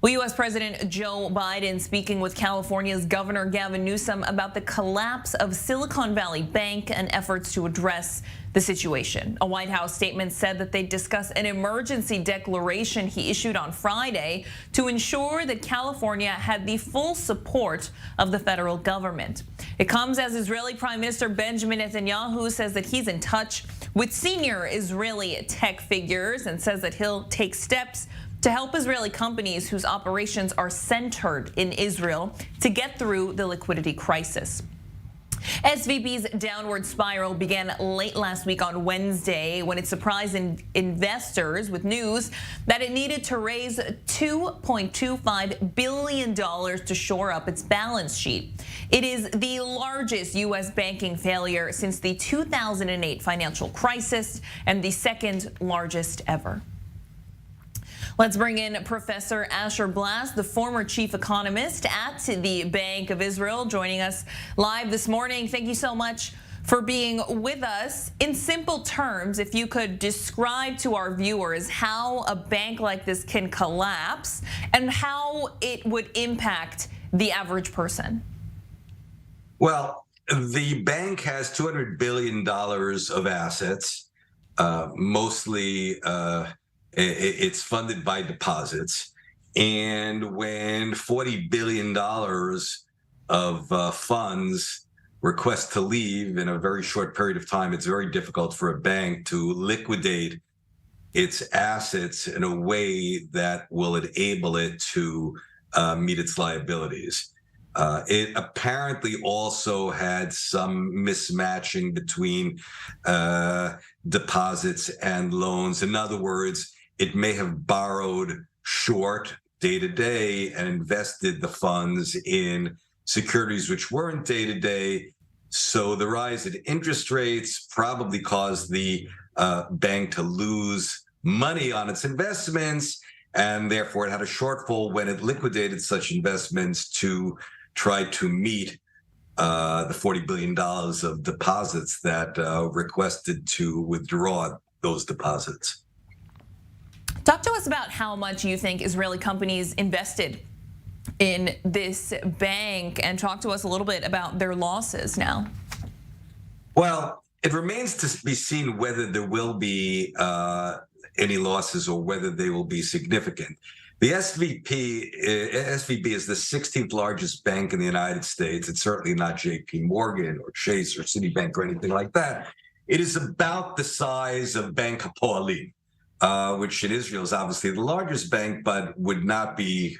Well, U.S. President Joe Biden speaking with California's Governor Gavin Newsom about the collapse of Silicon Valley Bank and efforts to address the situation. A White House statement said that they'd discuss an emergency declaration he issued on Friday to ensure that California had the full support of the federal government. It comes as Israeli Prime Minister Benjamin Netanyahu says that he's in touch with senior Israeli tech figures and says that he'll take steps to help Israeli companies whose operations are centered in Israel to get through the liquidity crisis. SVB's downward spiral began late last week on Wednesday when it surprised investors with news that it needed to raise $2.25 billion to shore up its balance sheet. It is the largest U.S. banking failure since the 2008 financial crisis and the second largest ever. Let's bring in Professor Asher Blass, the former chief economist at the Bank of Israel, joining us live this morning. Thank you so much for being with us. In simple terms, if you could describe to our viewers how a bank like this can collapse and how it would impact the average person. Well, the bank has $200 billion of assets, mostly it's funded by deposits. And when $40 billion of funds request to leave in a very short period of time, it's very difficult for a bank to liquidate its assets in a way that will enable it to meet its liabilities. It apparently also had some mismatching between deposits and loans. In other words, it may have borrowed short day to day and invested the funds in securities which weren't day to day. So the rise in interest rates probably caused the bank to lose money on its investments, and therefore it had a shortfall when it liquidated such investments to try to meet the $40 billion of deposits that requested to withdraw those deposits. Talk to us about how much you think Israeli companies invested in this bank, and talk to us a little bit about their losses now. Well, it remains to be seen whether there will be any losses or whether they will be significant. The SVB is the 16th largest bank in the United States. It's certainly not JP Morgan or Chase or Citibank or anything like that. It is about the size of Bank Hapoalim, which in Israel is obviously the largest bank, but would not be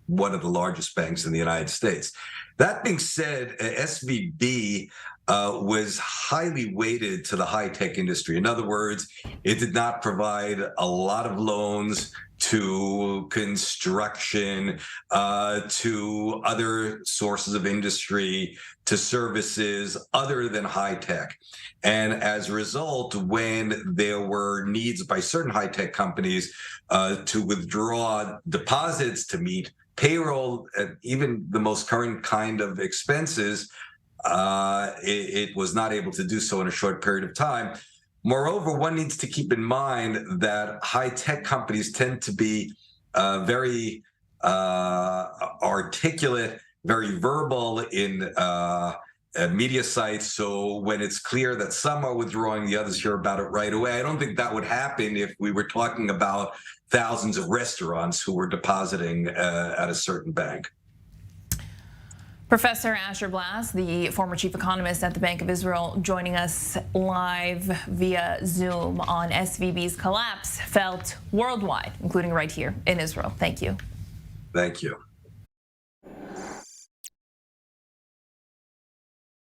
one of the largest banks in the United States. That being said, SVB was highly weighted to the high-tech industry. In other words, it did not provide a lot of loans to construction, to other sources of industry, to services other than high tech. And as a result, when there were needs by certain high tech companies to withdraw deposits to meet payroll, and even the most current kind of expenses, it was not able to do so in a short period of time. Moreover, one needs to keep in mind that high-tech companies tend to be very articulate, very verbal in media sites. So when it's clear that some are withdrawing, the others hear about it right away. I don't think that would happen if we were talking about thousands of restaurants who were depositing at a certain bank. Professor Asher Blass, the former chief economist at the Bank of Israel, joining us live via Zoom on SVB's collapse felt worldwide, including right here in Israel. Thank you. Thank you.